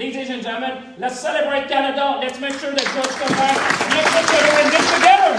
Ladies and gentlemen, let's celebrate Canada. Let's make sure that George comes back. Let's put together in this together.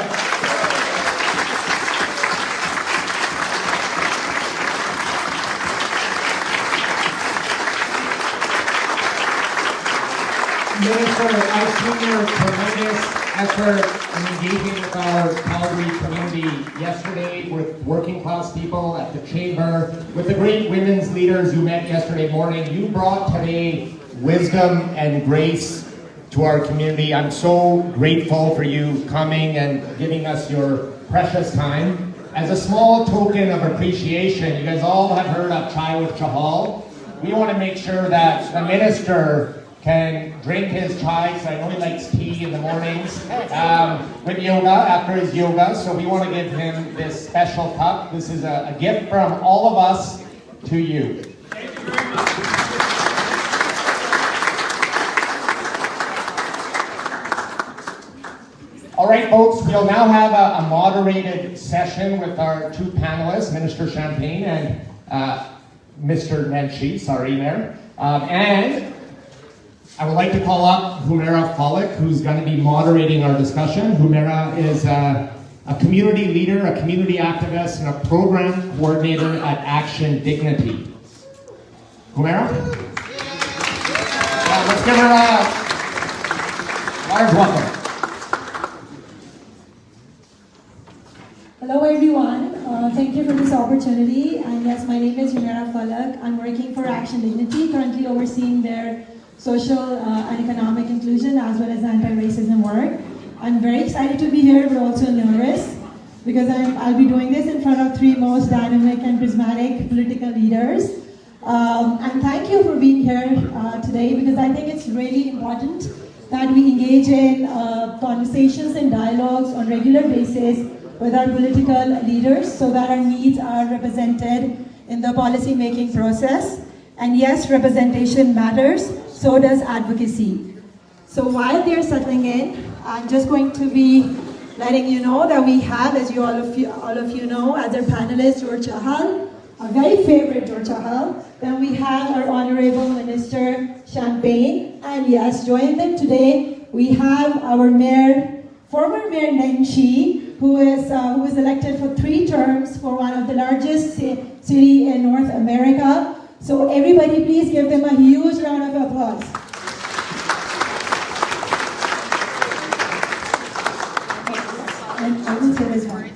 Minister, I've seen your tremendous effort in engaging with our Calgary community yesterday with working class people at the Chamber, with the great women's leaders you met yesterday morning. You brought today wisdom and grace to our community. I'm so grateful for you coming and giving us your precious time. As a small token of appreciation, you guys all have heard of Chai with Chahal. We want to make sure that the minister can drink his chai, so I know he likes tea in the mornings, with yoga, after his yoga, so we want to give him this special cup. This is a gift from all of us to you. Thank you very much. All right, folks, we'll now have a moderated session with our two panelists, Minister Champagne and Mr. Nenshi, sorry, Mayor. And I would like to call up Humaira Falik, who's going to be moderating our discussion. Humaira is a community leader, a community activist, and a program coordinator at Action Dignity. Humaira? Let's give her a large welcome. Hello everyone, thank you for this opportunity. And yes, my name is Humaira Falik. I'm working for Action Dignity, currently overseeing their social and economic inclusion as well as anti-racism work. I'm very excited to be here, but also nervous because I'll be doing this in front of three most dynamic and prismatic political leaders. And thank you for being here today, because I think it's really important that we engage in conversations and dialogues on a regular basis with our political leaders so that our needs are represented in the policy making process. And yes, representation matters, so does advocacy. So while they're settling in, I'm just going to be letting you know that we have, as all of you know, as our panelist, George Chahal, our very favorite George Chahal. Then we have our Honorable Minister Champagne. And yes, joining them today, we have our Mayor, former Mayor Nenshi, who is elected for 3 terms for one of the largest city in North America. So everybody please give them a huge round of applause. And I will say this one.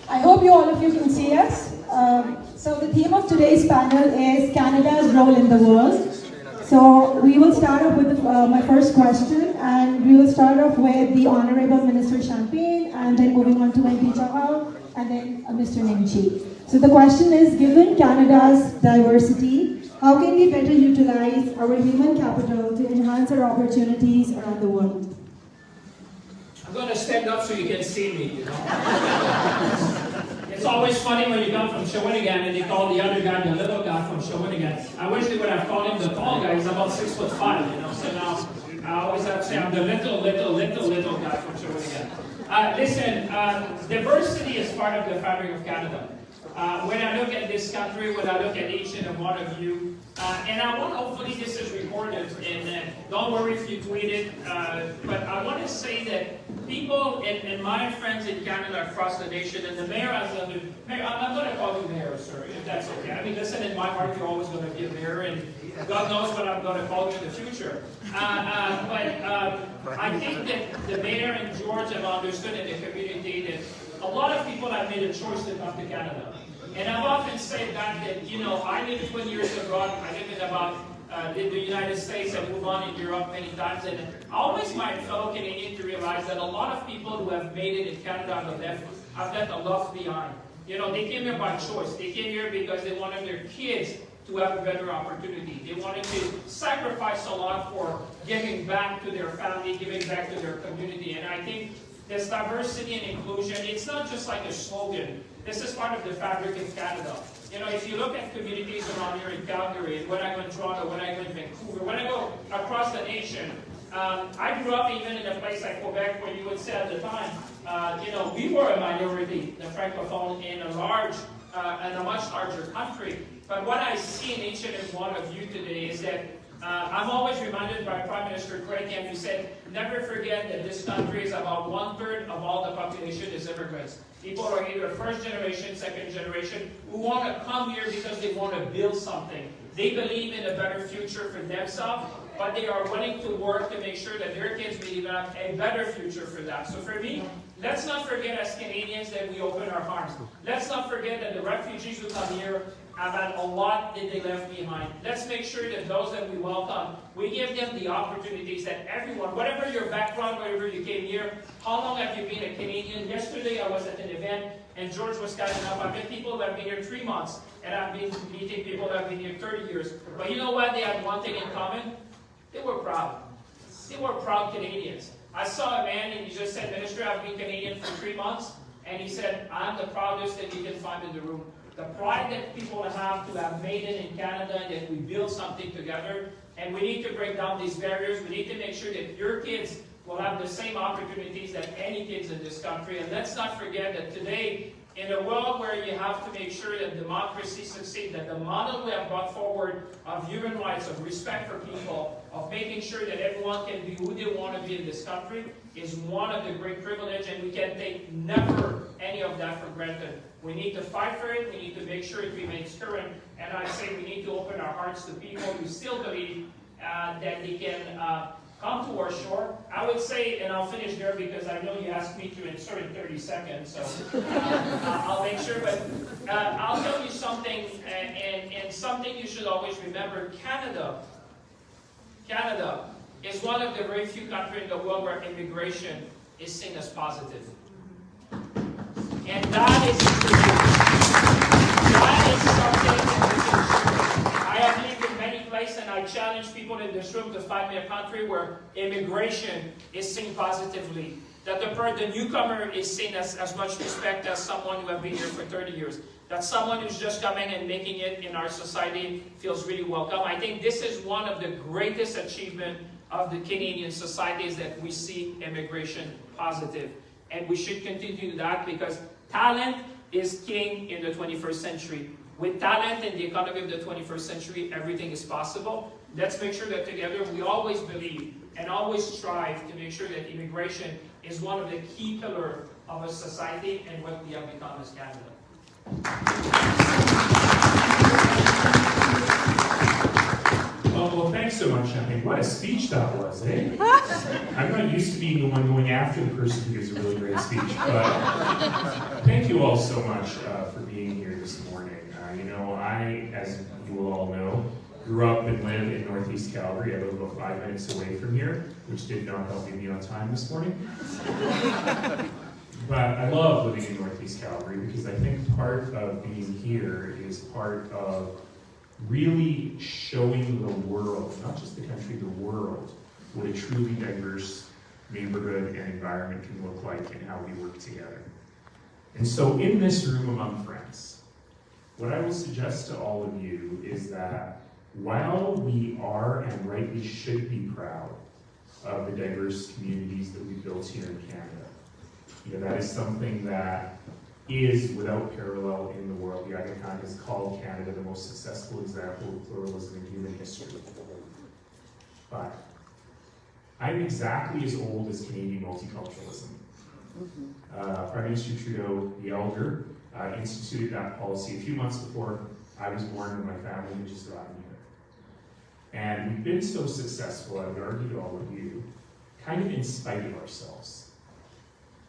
I hope all of you can see us. So the theme of today's panel is Canada's role in the world. So we will start off with my first question, and we will start off with the Honorable Minister Champagne, and then moving on to MP Chahal, and then Mr. Nenshi. So the question is, given Canada's diversity, how can we better utilize our human capital to enhance our opportunities around the world? I'm going to stand up so you can see me, you know. It's always funny when you come from Shawinigan and they call the other guy the little guy from Shawinigan. I wish they would have called him the tall guy. He's about 6'5", you know. So now I always have to say I'm the little guy from Shawinigan. Listen, diversity is part of the fabric of Canada. When I look at this country, when I look at each and one of you, and I want, hopefully this is recorded, and don't worry if you tweet it, but I want to say that people and my friends in Canada across the nation, and the mayor as a mayor, I'm not going to call you mayor, sir, if that's okay. I mean, listen, in my heart, you're always going to be a mayor, and God knows what I'm going to call you in the future. But I think that the mayor and George have understood in the community that a lot of people have made a choice to come to Canada. And I've often said that, you know, I lived 20 years abroad. I lived in about the United States and moved on in Europe many times. And I always my fellow Canadian to realize that a lot of people who have made it in Canada have left a lot behind. You know, they came here by choice. They came here because they wanted their kids to have a better opportunity. They wanted to sacrifice a lot for giving back to their family, giving back to their community. And I think this diversity and inclusion, it's not just like a slogan. This is part of the fabric of Canada. You know, if you look at communities around here in Calgary, and when I go in Toronto, when I go in Vancouver, when I go across the nation, I grew up even in a place like Quebec where you would say at the time, we were a minority, the Francophone, in a much larger country. But what I see in each and every one of you today is that I'm always reminded by Prime Minister Chrétien, who said, never forget that this country is about 1/3 of all the population is immigrants. People are either first generation, second generation, who want to come here because they want to build something. They believe in a better future for themselves, but they are willing to work to make sure that their kids will even have a better future for that. So for me, let's not forget as Canadians that we open our arms. Let's not forget that the refugees who come here have had a lot that they left behind. Let's make sure that those that we welcome, we give them the opportunities that everyone, whatever your background, wherever you came here, how long have you been a Canadian? Yesterday I was at an event and George was kind enough. I've met people who have been here 3 months and I've been meeting people who have been here 30 years. But you know what? They had one thing in common. They were proud. They were proud Canadians. I saw a man and he just said, Minister, I've been Canadian for 3 months. And he said, I'm the proudest that you can find in the room. The pride that people have to have made it in Canada and that we build something together. And we need to break down these barriers. We need to make sure that your kids will have the same opportunities that any kids in this country. And let's not forget that today, in a world where you have to make sure that democracy succeeds, that the model we have brought forward of human rights, of respect for people, of making sure that everyone can be who they want to be in this country, is one of the great privileges, and we can take never any of that for granted. We need to fight for it, we need to make sure it remains current, and I say we need to open our hearts to people who still believe that they can come to our shore. I would say, and I'll finish there because I know you asked me to insert in 30 seconds, so I'll make sure, but I'll tell you something, and something you should always remember. Canada is one of the very few countries in the world where immigration is seen as positive. And that is something that we can share. I have lived in many places, and I challenge people in this room to find me a country where immigration is seen positively. That the newcomer is seen as much respect as someone who has been here for 30 years. That someone who's just coming and making it in our society feels really welcome. I think this is one of the greatest achievements of the Canadian society, is that we see immigration positive. And we should continue that because talent is king in the 21st century. With talent in the economy of the 21st century, everything is possible. Let's make sure that together we always believe and always strive to make sure that immigration is one of the key pillars of a society and what we have become as Canada. Well, thanks so much, Naheed. What a speech that was, eh? I'm not used to being the one going after the person who gives a really great speech, but thank you all so much for being here this morning. I, as you will all know, grew up and live in Northeast Calgary. I live about 5 minutes away from here, which did not help me be on time this morning. But I love living in Northeast Calgary because I think part of being here is part of really showing the world, not just the country, the world, what a truly diverse neighborhood and environment can look like and how we work together. And so in this room among friends, what I will suggest to all of you is that while we are and rightly should be proud of the diverse communities that we've built here in Canada, that is something that is without parallel in the world. The Aga Khan has called Canada the most successful example of pluralism in human history. But I'm exactly as old as Canadian multiculturalism. Prime Minister Trudeau, the elder, instituted that policy a few months before I was born and my family had just gotten here. And we've been so successful, I would argue to all of you, kind of in spite of ourselves.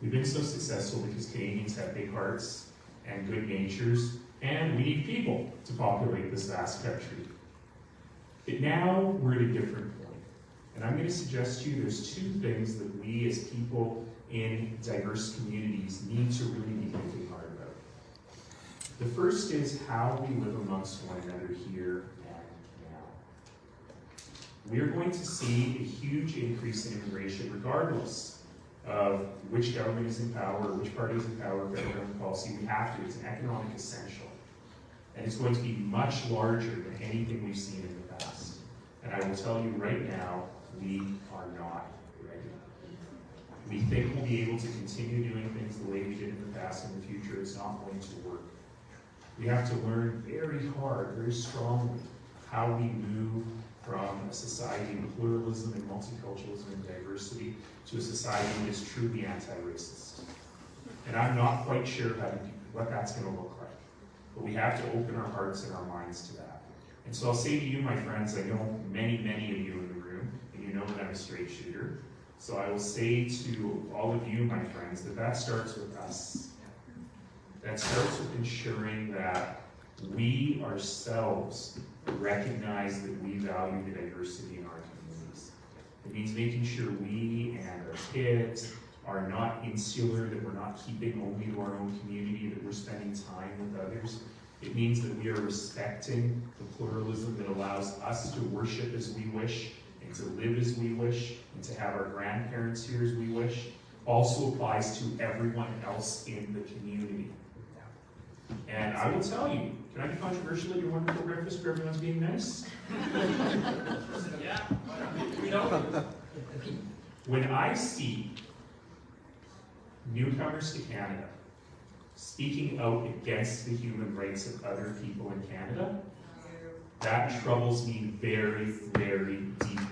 We've been so successful because Canadians have big hearts and good natures, and we need people to populate this vast country. But now we're at a different point. And I'm going to suggest to you there's two things that we as people in diverse communities need to really be thinking hard about. The first is how we live amongst one another here and now. We are going to see a huge increase in immigration regardless of which government is in power, which party is in power, federal government policy. We have to. It's an economic essential. And it's going to be much larger than anything we've seen in the past. And I will tell you right now, We are not ready. We think we'll be able to continue doing things the way we did in the past. In the future, it's not going to work. We have to learn very hard, very strongly, how we move from a society of pluralism and multiculturalism and diversity to a society that is truly anti-racist. And I'm not quite sure what that's going to look like. But we have to open our hearts and our minds to that. And so I'll say to you, my friends, I know many of you in the room, and you know that I'm a straight shooter. So I will say to all of you, my friends, that starts with us. That starts with ensuring that we ourselves recognize that we value the diversity in our communities. It means making sure we and our kids are not insular, that we're not keeping only to our own community, that we're spending time with others. It means that we are respecting the pluralism that allows us to worship as we wish, and to live as we wish, and to have our grandparents here as we wish. Also applies to everyone else in the community. And I will tell you, can I be controversial at your wonderful breakfast where everyone's being nice? Yeah, we don't. When I see newcomers to Canada speaking out against the human rights of other people in Canada, that troubles me very, very deeply.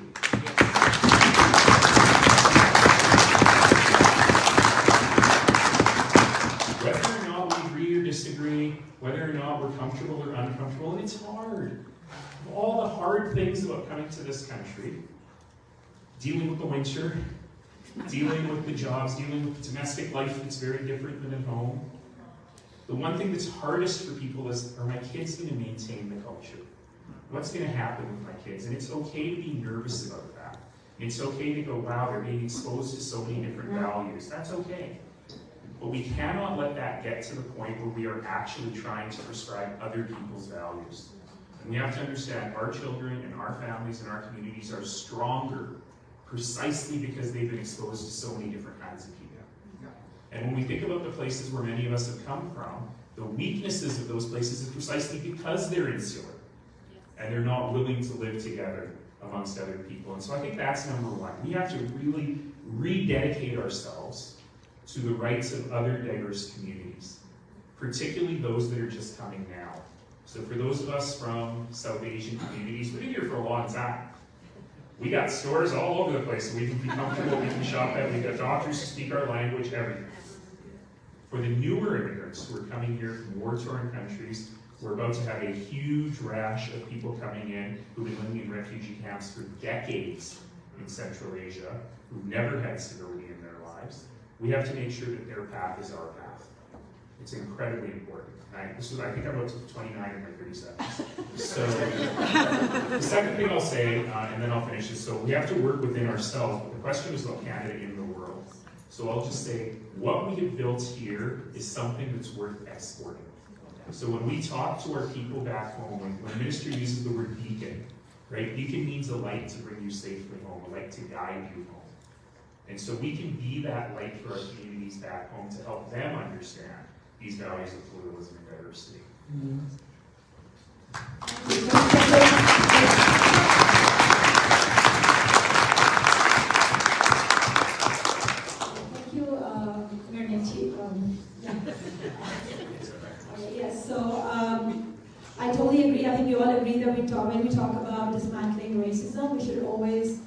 Whether or not we agree or disagree, whether or not we're comfortable or uncomfortable, and it's hard. All the hard things about coming to this country, dealing with the winter, dealing with the jobs, dealing with the domestic life that's very different than at home. The one thing that's hardest for people is, are my kids going to maintain the culture? What's going to happen with my kids? And it's okay to be nervous about that. It's okay to go, wow, they're being exposed to so many different values. That's okay. But we cannot let that get to the point where we are actually trying to prescribe other people's values. And we have to understand our children and our families and our communities are stronger precisely because they've been exposed to so many different kinds of people. And when we think about the places where many of us have come from, the weaknesses of those places is precisely because they're insular and they're not willing to live together amongst other people. And so I think that's number one. We have to really rededicate ourselves to the rights of other diverse communities, particularly those that are just coming now. So for those of us from South Asian communities, we've been here for a long time. We got stores all over the place so we can be comfortable, we can shop at, we've got doctors who speak our language, everything. For the newer immigrants who are coming here from war-torn countries, we're about to have a huge rash of people coming in who've been living in refugee camps for decades in Central Asia, who've never had stability in their lives. We have to make sure that their path is our path. It's incredibly important. I think I'm up to 29 in my 30 seconds. So the second thing I'll say, and then I'll finish this, so we have to work within ourselves, but the question is about Canada in the world. So I'll just say, what we have built here is something that's worth exporting. So when we talk to our people back home, when the ministry uses the word beacon, right? Beacon means a light to bring you safely home, a light to guide you home. And so we can be that light for our communities back home to help them understand these values of pluralism and diversity. Thank you, Nenshi. Yes, so I totally agree. I think we all agree that when we talk about dismantling racism, we should always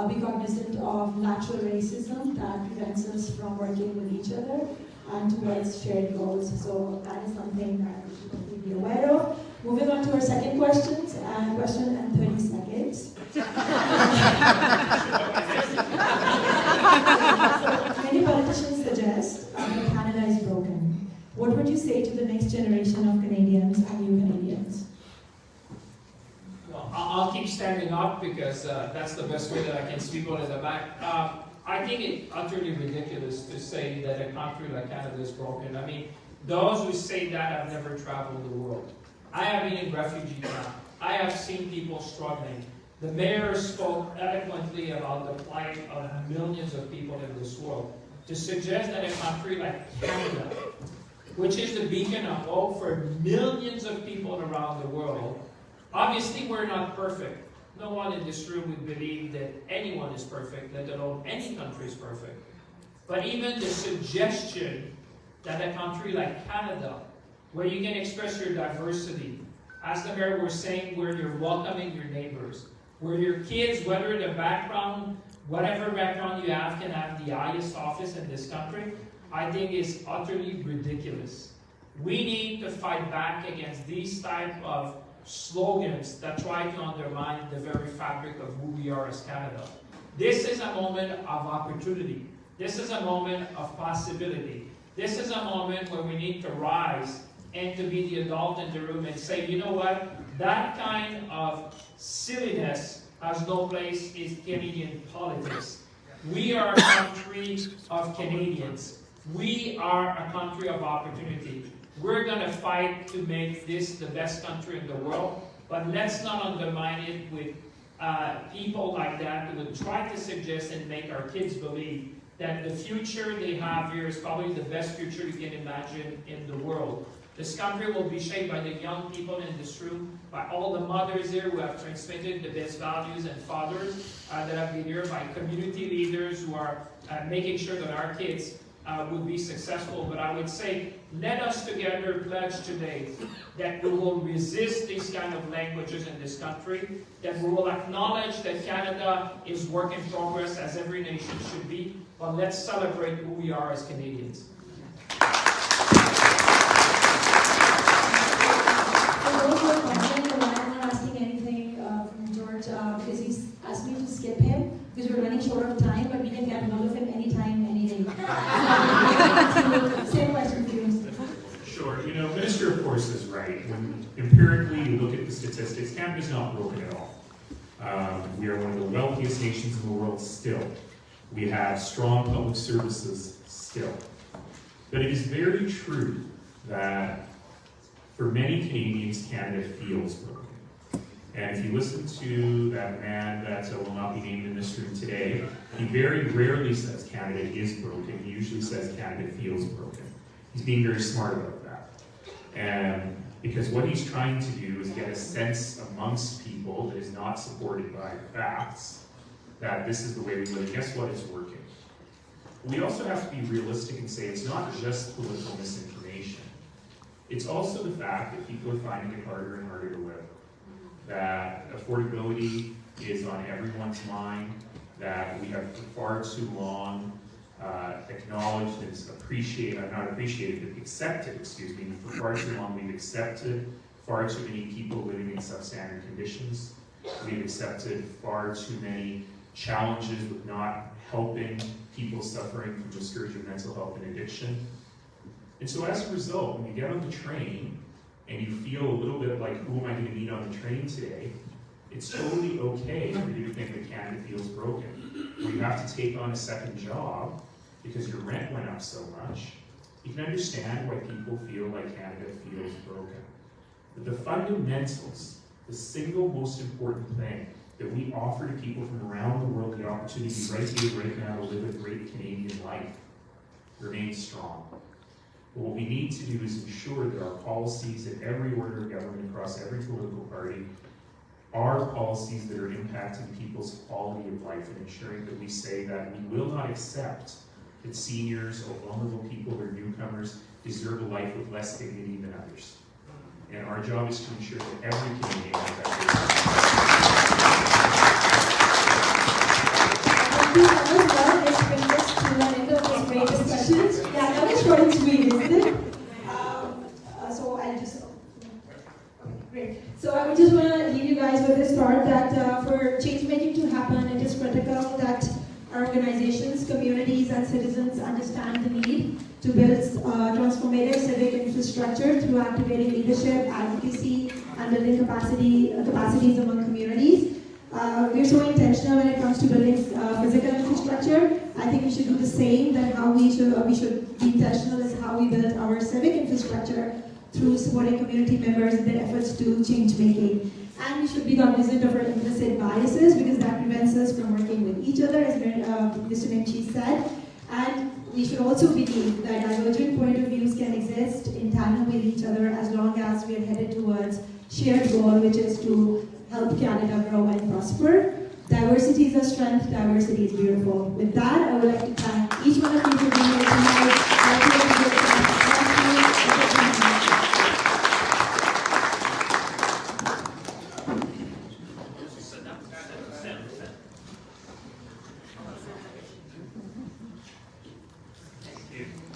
be cognizant of natural racism that prevents us from working with each other and towards shared goals. So that is something that we should definitely be aware of. Moving on to our second question and 30 seconds. So many politicians suggest that Canada is broken. What would you say to the next generation of Canadians and new Canadians? Well, I'll keep standing up because that's the best way that I can sweep out at the back. I think it's utterly ridiculous to say that a country like Canada is broken. I mean, those who say that have never traveled the world. I have been in refugee camp. I have seen people struggling. The mayor spoke eloquently about the plight of millions of people in this world. To suggest that a country like Canada, which is the beacon of hope for millions of people around the world, obviously we're not perfect. No one in this room would believe that anyone is perfect, let alone any country is perfect. But even the suggestion that a country like Canada, where you can express your diversity, as the mayor was saying, where you're welcoming your neighbors, where your kids, whether the background, whatever background you have, can have the highest office in this country, I think is utterly ridiculous. We need to fight back against these type of slogans that try to undermine the very fabric of who we are as Canada. This is a moment of opportunity. This is a moment of possibility. This is a moment where we need to rise and to be the adult in the room and say, you know what, that kind of silliness has no place in Canadian politics. We are a country of Canadians. We are a country of opportunity. We're going to fight to make this the best country in the world, but let's not undermine it with people like that who would try to suggest and make our kids believe that the future they have here is probably the best future you can imagine in the world. This country will be shaped by the young people in this room, by all the mothers here who have transmitted the best values, and fathers that have been here, by community leaders who are making sure that our kids would be successful. But I would say, let us together pledge today that we will resist these kind of languages in this country, that we will acknowledge that Canada is work in progress, as every nation should be, but let's celebrate who we are as Canadians. Because he's asked me to skip him because we're running short of time, but we can get hold of him anytime, any day. So, same question for you. Sure. You know, Minister, of course, is right. When empirically you look at the statistics, Canada's not broken at all. We are one of the wealthiest nations in the world still. We have strong public services still. But it is very true that for many Canadians, Canada feels broken. And if you listen to that man that will not be named in this room today, he very rarely says Canada is broken. He usually says Canada feels broken. He's being very smart about that. And because what he's trying to do is get a sense amongst people that is not supported by facts that this is the way we live. Guess what? It's working. We also have to be realistic and say it's not just political misinformation. It's also the fact that people are finding it harder and harder to live. That affordability is on everyone's mind, that we have for far too long acknowledged and accepted, for far too long we've accepted far too many people living in substandard conditions. We've accepted far too many challenges with not helping people suffering from the scourge of mental health and addiction. And so as a result, when you get on the train, and you feel a little bit like, who am I going to meet on the train today? It's totally okay for you to think that Canada feels broken. When you have to take on a second job because your rent went up so much, you can understand why people feel like Canada feels broken. But the fundamentals, the single most important thing that we offer to people from around the world, the opportunity right here, right now, to live a great Canadian life, remains strong. But what we need to do is ensure that our policies at every order of government across every political party are policies that are impacting people's quality of life and ensuring that we say that we will not accept that seniors or vulnerable people or newcomers deserve a life with less dignity than others. And our job is to ensure that every Canadian has that. Thank you so much. Well, let's bring this to the end of this great discussion. Yeah, that was short and sweet, isn't it? So I'll just... Okay, great. So I would just want to leave you guys with this thought that for change making to happen, it is critical that our organizations, communities, and citizens understand the need to build transformative civic infrastructure through activating leadership, advocacy, and building capacities among communities. We're so intentional when it comes to building physical infrastructure. I think we should do the same. That how we should be intentional is how we build our civic infrastructure through supporting community members in their efforts to change making. And we should be cognizant of our implicit biases because that prevents us from working with each other, as Mr. Nenshi said. And we should also believe that divergent point of views can exist in tandem with each other as long as we are headed towards shared goal, which is to help Canada grow and prosper. Diversity is a strength, diversity is beautiful. With that, I would like to thank each one of you for being here tonight.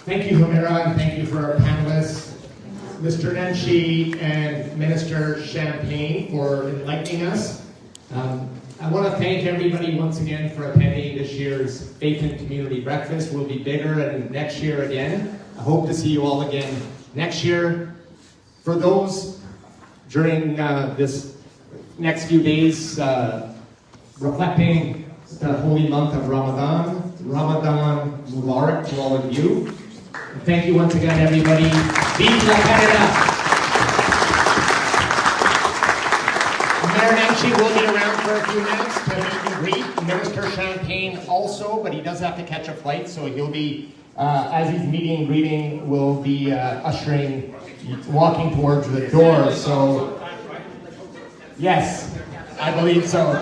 Thank you, Humira, and thank you for our panelists, Mr. Nenshi and Minister Champagne, for enlightening us. I want to thank everybody once again for attending this year's Faith and Community Breakfast. We'll be bigger and next year again. I hope to see you all again next year. For those during this next few days reflecting the holy month of Ramadan, Ramadan Mubarak to all of you. And thank you once again, everybody. Vive la Canada! Mayor Nenshi will be around for a few minutes to meet and greet. Minister Champagne also, but he does have to catch a flight, so he'll be, as he's meeting and greeting, will be walking towards the door. So, yes, I believe so.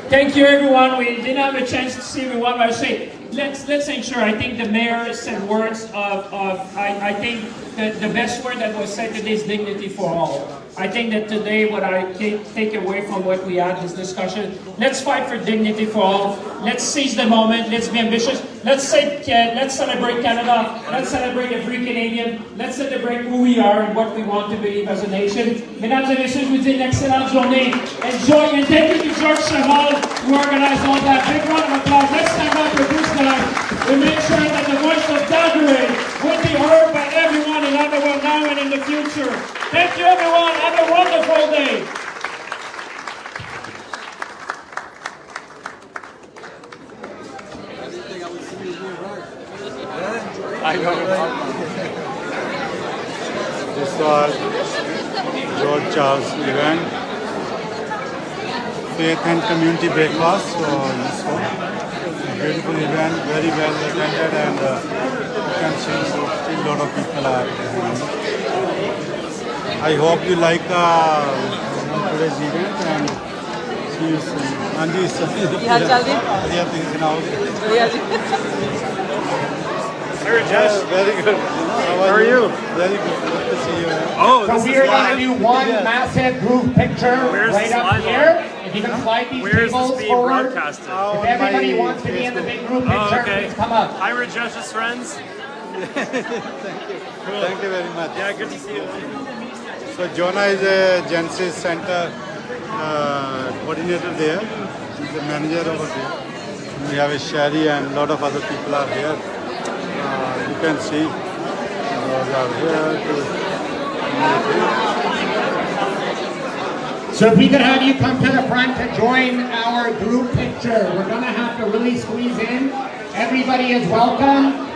Thank you, everyone. We didn't have a chance to see everyone, but I say, let's ensure. I think the mayor said words of I think the best word that was said today is dignity for all. I think that today what I take away from what we had, this discussion, let's fight for dignity for all. Let's seize the moment. Let's be ambitious. Let's celebrate Canada. Let's celebrate every Canadian. Let's celebrate who we are and what we want to be as a nation. Mesdames et messieurs, je vous dis une excellente journée. Enjoy, and thank you to George Chahal who organized all that. Big round of applause. Let's stand up for this time and make sure that the voice of Calgary will be heard by everyone in Ottawa now and in the future. Thank you, everyone. Have a wonderful day. I know. This was George Charles' event, Faith and Community Breakfast. So this was a beautiful event, very well attended, and you can see still a lot of people are here. I hope you like today's event and see you soon. Anji, Rajesh. Very good. How are you? Very good. Good to see you. Oh, So this we is are going live. to do one massive group picture Where's right this up live here. on? If you can slide these Where is tables this being forward. broadcasted? If everybody wants to be in the big group picture, Oh, okay. please come up. Hi, Rajesh's friends. Thank you very much. Yeah, good to see you. So Jonah is a Genesis Center coordinator there. He's the manager over there. We have a Sherry and a lot of other people are here. You can see those are here So if we could have you come to the front to join our group picture. We're going to have to really squeeze in. Everybody is welcome.